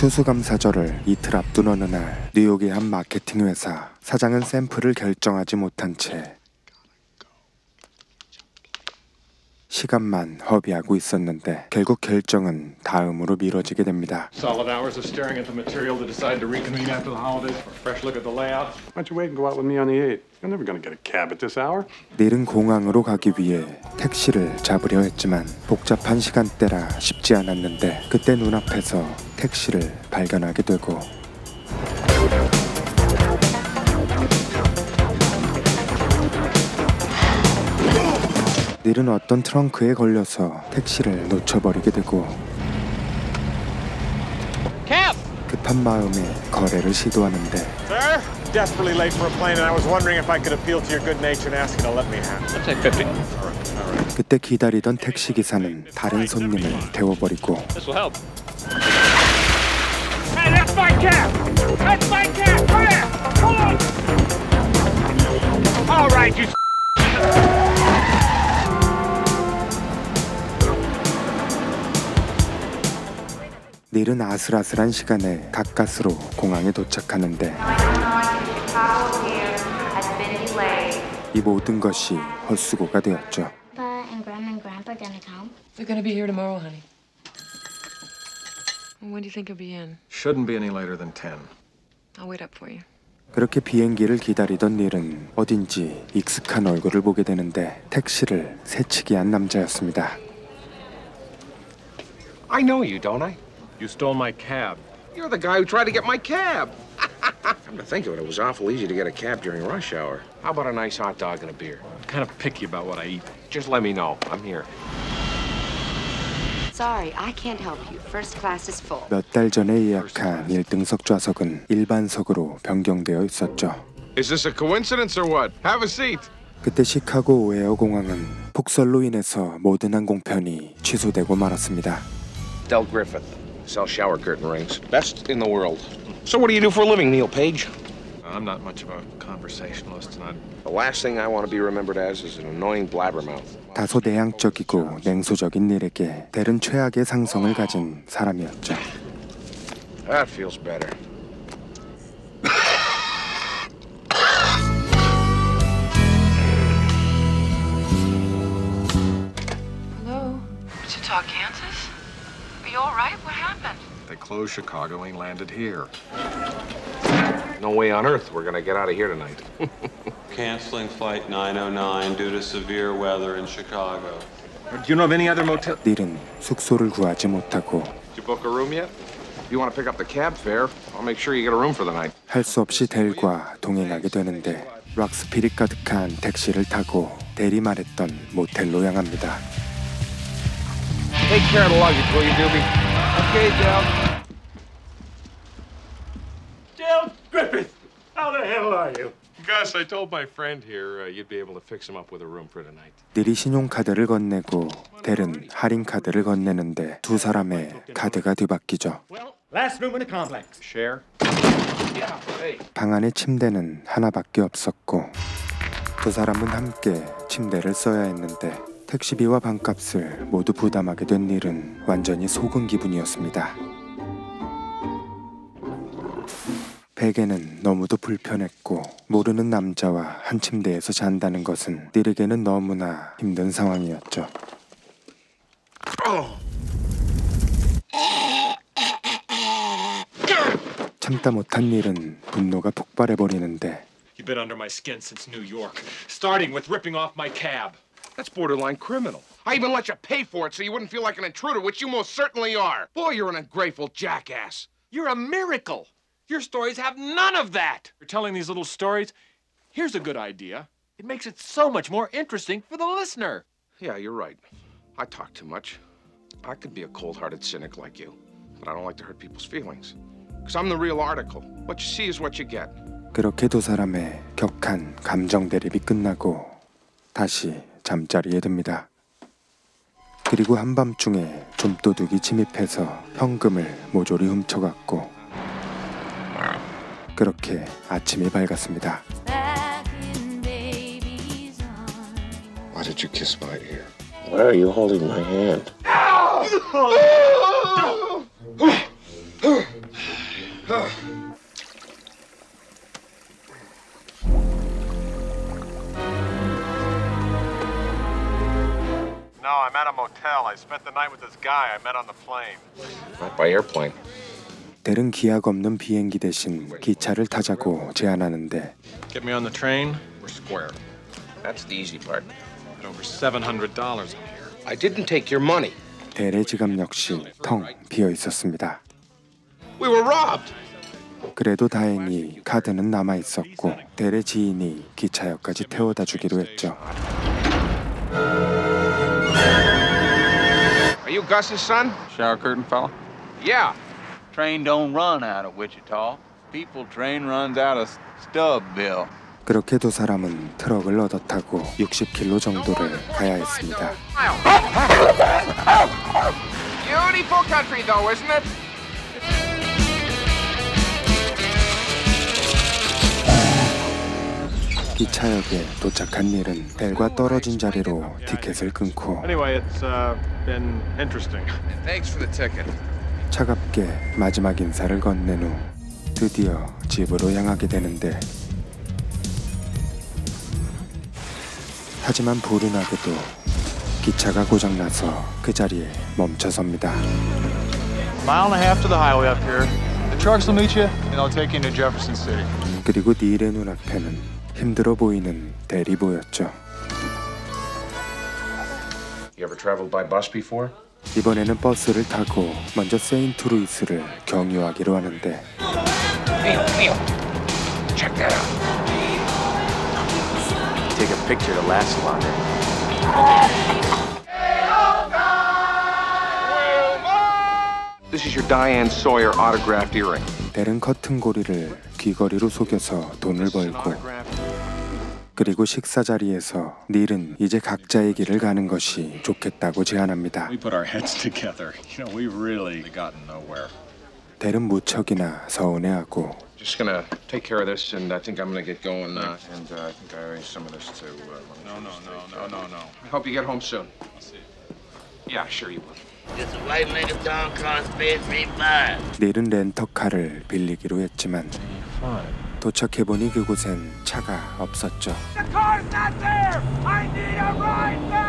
추수감사절을 이틀 앞둔 어느 날 뉴욕의 한 마케팅 회사 사장은 샘플을 결정하지 못한 채 시간만 허비하고 있었는데 결국 결정은 다음으로 미뤄지게 됩니다. Solid hours of staring at the material to decide to reconvene after the holidays for a fresh look at the layout. Why don't you wait and go out with me on the 8th? You're never going to get a cab at this hour. 내일은 공항으로 가기 위해 택시를 잡으려 했지만 복잡한 시간대라 쉽지 않았는데 그때 눈앞에서 택시를 발견하게 되고 닐은 어떤 트렁크에 걸려서 택시를 놓쳐버리게 되고 급한 마음에 거래를 시도하는데 Sir, desperately late for a plane and I was wondering if I could appeal to your good nature and ask you to let me have it. I'll take 50. All right. 그때 기다리던 택시기사는 다른 손님을 태워버리고 This will help. Hey, that's my cab! That's my cab! Come here! Come on! All right, you 닐은 아슬아슬한 시간에 가까스로 공항에 도착하는데 이 모든 것이 헛수고가 되었죠. They're gonna be here tomorrow, honey. When do you think you'll be in? Shouldn't be any later than 10. I'll wait up for you. 그렇게 비행기를 기다리던 닐은 어딘지 익숙한 얼굴을 보게 되는데 택시를 새치기 한 남자였습니다. I know you, don't I? You stole my cab. You're the guy who tried to get my cab. Come to think of it, it was awful easy to get a cab during rush hour. How about a nice hot dog and a beer? I'm kind of picky about what I eat. Just let me know. I'm here. Sorry, I can't help you. First class is full. 몇 달 전에 예약한 1등석 좌석은 일반석으로 변경되어 있었죠. Is this a coincidence or what? Have a seat. 그때 시카고 오헤어 공항은 폭설로 인해서 모든 항공편이 취소되고 말았습니다. Del Griffith. Sell shower curtain rings. Best in the world. So what do you do for a living, Neil Page? I'm not much of a conversationalist, and The last thing I want to be remembered as is an annoying blabbermouth. 다소 내향적이고 냉소적인 닐에게 델은 최악의 상성을 가진 사람이었죠. That feels better. Hello? Wichita, Kansas? Are you all right? What happened? they closed Chicago and landed here. No way on earth we're gonna get out of here tonight. Canceling flight 909 due to severe weather in Chicago. Do you know of any other motel? 닐은 숙소를 구하지 못하고 Did you book a room yet? If you want to pick up the cab fare, I'll make sure you get a room for the night. 할 수 없이 델과 동행하게 되는데 락스피릿 가득한 택시를 타고 델이 말했던 모텔로 향합니다. Take care of the luggage, will you, Doobie? Okay, Del. Del Griffith! How the hell are you? Gus, I told my friend here you'd be able to fix him up with a room for tonight. 닐이 신용카드를 건네고 델은 할인카드를 건네는데 두 사람의 카드가 뒤바뀌죠. Well, last room in the complex. Share? Yeah, hey. 방 안에 침대는 하나밖에 없었고 두 사람은 함께 침대를 써야 했는데 택시비와 방값을 모두 부담하게 된 닐은 완전히 속은 기분이었습니다. 베개는 너무도 불편했고 모르는 남자와 한 침대에서 잔다는 것은 닐에게는 너무나 힘든 상황이었죠. 참다 못한 닐은 분노가 폭발해버리는데 You've been under my skin since New York, starting with ripping off my cab. That's borderline criminal. I even let you pay for it so you wouldn't feel like an intruder, which you most certainly are. Boy, you're an ungrateful jackass. You're a miracle. Your stories have none of that. You're telling these little stories. Here's a good idea. It makes it so much more interesting for the listener. Yeah, you're right. I talk too much. I could be a cold-hearted cynic like you, but I don't like to hurt people's feelings. Because I'm the real article. What you see is what you get. 그렇게 두 사람의 격한 감정 대립이 끝나고 다시 잠자리에 듭니다. 그리고 한밤중에 좀도둑이 침입해서 현금을 모조리 훔쳐갔고 그렇게 아침이 밝았습니다. Why did you kiss my ear? Why are you holding my hand? No, I'm at a motel. I spent the night with this guy I met on the plane. Not by airplane. 델은 기약 없는 비행기 대신 기차를 타자고 제안하는데 Get me on the train. We're square. That's the easy part. At over $700 up here. I didn't take your money. 델의 지갑 역시 텅 비어 있었습니다. We were robbed. 그래도 다행히 카드는 남아 있었고 델의 지인이 기차역까지 태워다 주기로 했죠. Are you Gus's son? Shower curtain fella? Yeah. Train don't run out of Wichita. People train runs out of Stubbville. 그렇게 두 사람은 트럭을 얻어 타고 60km 정도를 가야 했습니다. Beautiful country, though, isn't it? 기차역에 도착한 닐은 델과 떨어진 자리로 티켓을 끊고 Anyway, it's been interesting. Thanks for the ticket. 차갑게 마지막 인사를 건넨 후 드디어 집으로 향하게 되는데 하지만 불운하게도 기차가 고장나서 그 자리에 멈춰섭니다. Mile and a half to the highway up here. The trucks will meet you and they'll take you into Jefferson City. 그리고 닐의 눈앞에는 힘들어 보이는 델이 보였죠. You ever traveled by bus before? 이번에는 버스를 타고 먼저 세인트루이스를 경유하기로 하는데 Neil, check that out. Take a picture to last longer. This is your Diane Sawyer autographed earring. 델은 커튼고리를 귀걸이로 속여서 돈을 벌고 그리고 식사 자리에서 닐은 이제 각자의 길을 가는 것이 좋겠다고 제안합니다. We put our heads together. You know, we've really gotten nowhere. 델은 무척이나 서운해하고 Just gonna take care of this, and I think I'm gonna get going. And I think I arranged some of this too. No. I hope you get home soon. Yeah, sure you will. It's a white nigga Don Cross paid 3-5. 닐은 렌터카를 빌리기로 했지만 도착해보니 그곳엔 차가 없었죠. The car's not there! I need a ride back!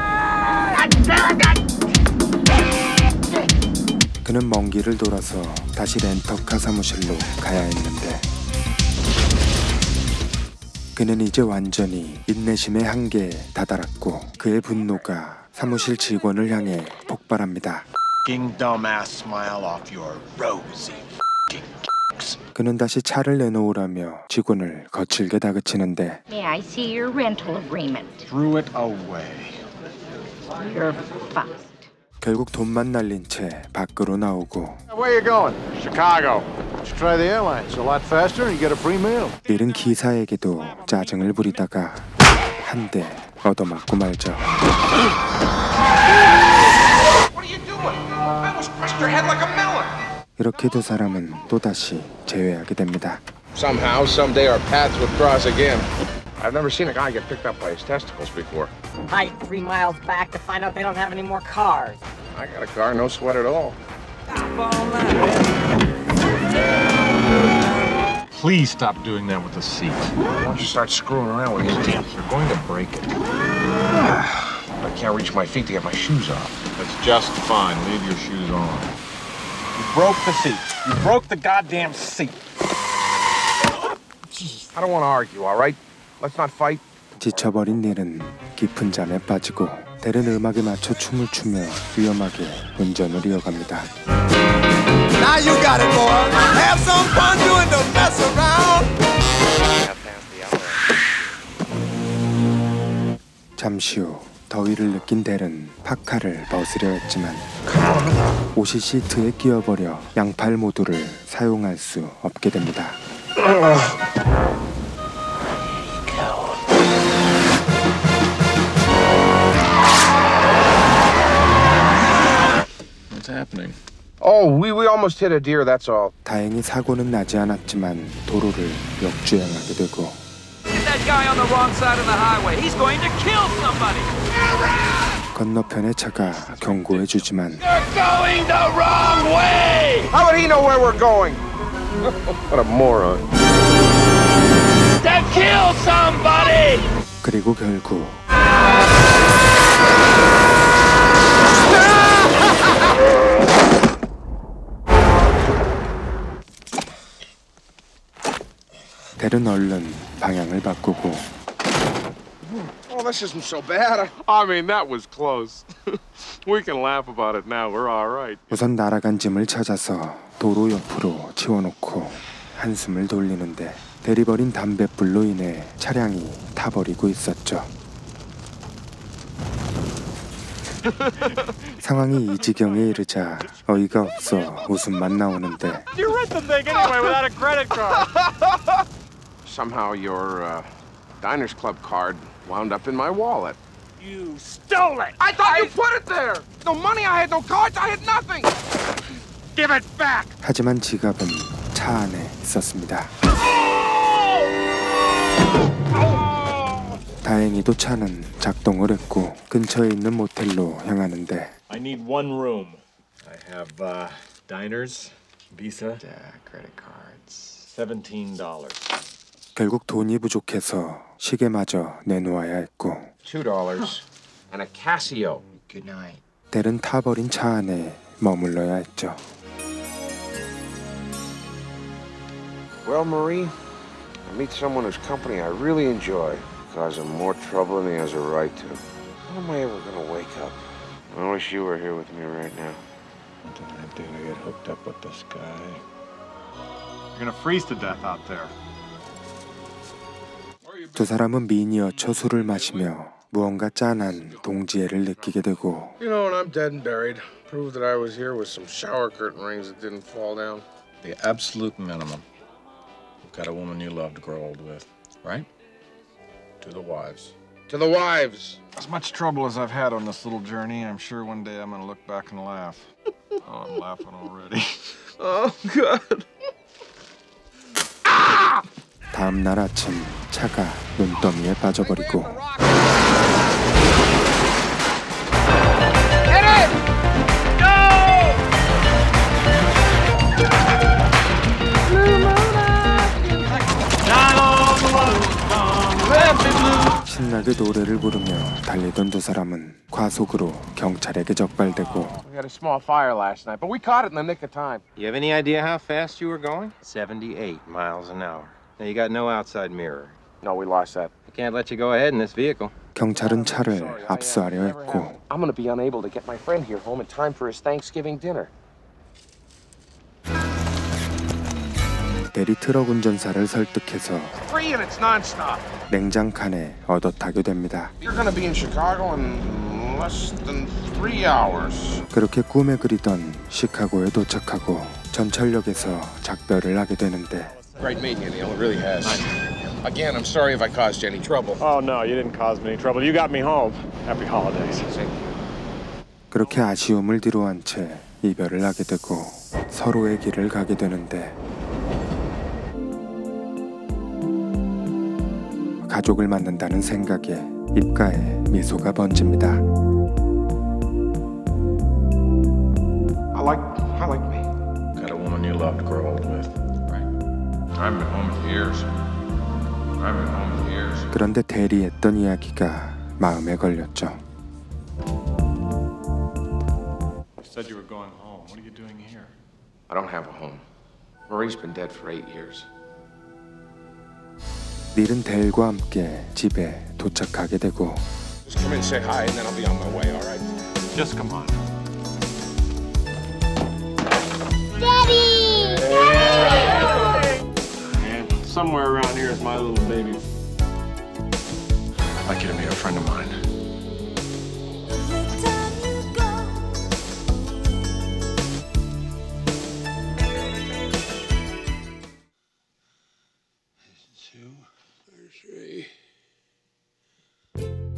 그는 먼 길을 돌아서 다시 렌터카 사무실로 가야 했는데 그는 이제 완전히 인내심의 한계에 다다랐고 그의 분노가 사무실 직원을 향해 폭발합니다. Fucking dumbass smile off your rosy fucking cheeks. 그는 다시 차를 내놓으라며 직원을 거칠게 다그치는데 May I see your rental agreement? Threw it away. You're fucked. 결국 돈만 날린 채 밖으로 나오고 Where you going? Chicago. Let's try the airline. It's a lot faster and you get a free meal. 닐은 기사에게도 짜증을 부리다가 한 대 얻어맞고 말죠. What are you doing? I almost crushed your head like a melon. 이렇게 두 사람은 또다시 재회하게 됩니다. Somehow, someday, our paths would cross again. I've never seen a guy get picked up by his testicles before. Hike 3 miles back to find out they don't have any more cars. I got a car, no sweat at all. Please stop doing that with the seat. Why don't you start screwing around with these things? You're going to break it. I can't reach my feet to get my shoes off. That's just fine. Leave your shoes on. You broke the seat. You broke the goddamn seat. I don't want to argue, all right? Let's not fight. 지쳐버린 닐은 깊은 잠에 빠지고 델은 음악에 맞춰 춤을 추며 위험하게 운전을 이어갑니다. Now you got it, boy. Have some fun doing the mess around. 잠시 후 더위를 느낀 델은 파카를 벗으려 했지만 옷이 시트에 끼어버려 양팔 모두를 사용할 수 없게 됩니다. What's happening? Oh, we almost hit a deer, that's all. 다행히 사고는 나지 않았지만 도로를 역주행하게 되고 Get that guy on the wrong side of the highway. He's going to kill somebody. 건너편의 차가 경고해주지만 You're going the wrong way. How would he know where we're going? What a moron. That killed somebody! 그리고 결국 델은 얼른 방향을 바꾸고 Oh, this isn't so bad. I mean, that was close. We can laugh about it now. We're all right. 우선 날아간 짐을 찾아서 도로 옆으로 치워놓고 한숨을 돌리는데 대리버린 담뱃불로 인해 차량이 타버리고 있었죠. 상황이 이 지경에 이르자 어이가 없어 웃음만 나오는데 You rent the thing anyway without a credit card. Somehow your Diners Club card wound up in my wallet. You stole it! I thought you put it there! No money, I had no cards, I had nothing! Give it back! 하지만 지갑은 차 안에 있었습니다. 다행히도 차는 작동을 했고 근처에 있는 모텔로 향하는데 I need one room. I have diners, Visa, credit cards. $17. 결국 돈이 부족해서 시계마저 내놓아야 했고 $2 and a Casio. Good night. 델은 타버린 차 안에 머물러야 했죠. Well, Marie, I meet someone whose company I really enjoy. Cause him more trouble than he has a right to. When am I ever gonna wake up? I wish you were here with me right now. What did I do to get hooked up with this guy? You're gonna freeze to death out there. 두 사람은 미니어처 술을 마시며 무언가 짠한 동지애를 느끼게 되고 You know, when I'm dead and buried, prove that I was here with some shower curtain rings that didn't fall down. The absolute minimum. You've got a woman you love to grow old with, right? To the wives. To the wives! As much trouble as I've had on this little journey, I'm sure one day I'm gonna look back and laugh. Oh, I'm laughing already. Oh, God. 다음 날 아침 차가 눈더미에 빠져버리고 신나게 노래를 부르며 달리던 두 사람은 과속으로 경찰에게 적발되고 We had a small fire last night, but we caught it in the nick of time. You have any idea how fast you were going? 78 miles an hour. Now you got no outside mirror. No, we lost that. I can't let you go ahead in this vehicle. 경찰은 차를 압수하려 했고 I'm gonna be unable to get my friend here home in time for his Thanksgiving dinner. 대리 트럭 운전사를 설득해서 Free and it's non-stop. 냉장칸에 얻어타게 됩니다. You're gonna be in Chicago in less than 3 hours. 그렇게 꿈에 그리던 시카고에 도착하고 전철역에서 작별을 하게 되는데 Great meeting you, Neil. It really has. Again, I'm sorry if I caused you any trouble. Oh, no, you didn't cause me any trouble. You got me home. Happy holidays. 그렇게 아쉬움을 뒤로한 채 이별을 하게 되고 서로의 길을 가게 되는데 가족을 만난다는 생각에 입가에 미소가 번집니다. I like me. Got a woman you love to grow old with, right? I've been home in years. 그런데 대리 했던 이야기가 마음에 걸렸죠. You said you were going home. What are you doing here? I don't have a home. Marie's been dead for 8 years. 닐은 델과 함께 집에 도착하게 되고 Just come in and say hi, and then I'll be on my way, all right? Just come on. Daddy! And somewhere around here is my little baby. I'd like you to meet a friend of mine.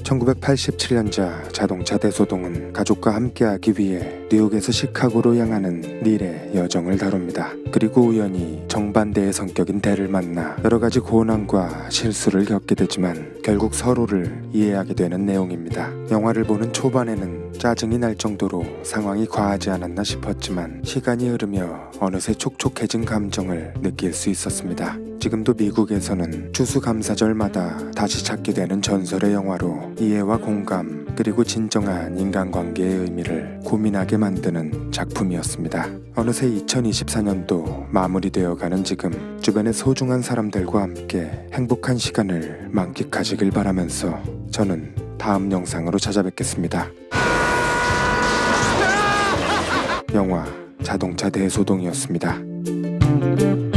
(1987년자) 자동차 대소동은 가족과 함께하기 위해 뉴욕에서 시카고로 향하는 닐의 여정을 다룹니다. 그리고 우연히 정반대의 성격인 델을 만나 여러 가지 고난과 실수를 겪게 되지만 결국 서로를 이해하게 되는 내용입니다. 영화를 보는 초반에는 짜증이 날 정도로 상황이 과하지 않았나 싶었지만 시간이 흐르며 어느새 촉촉해진 감정을 느낄 수 있었습니다. 지금도 미국에서는 추수감사절마다 다시 찾게 되는 전설의 영화로 이해와 공감 그리고 진정한 인간관계의 의미를 고민하게 만드는 작품이었습니다. 어느새 2024년도 마무리되어가는 지금 주변의 소중한 사람들과 함께 행복한 시간을 만끽하시길 바라면서 저는 다음 영상으로 찾아뵙겠습니다. 영화 자동차 대소동이었습니다.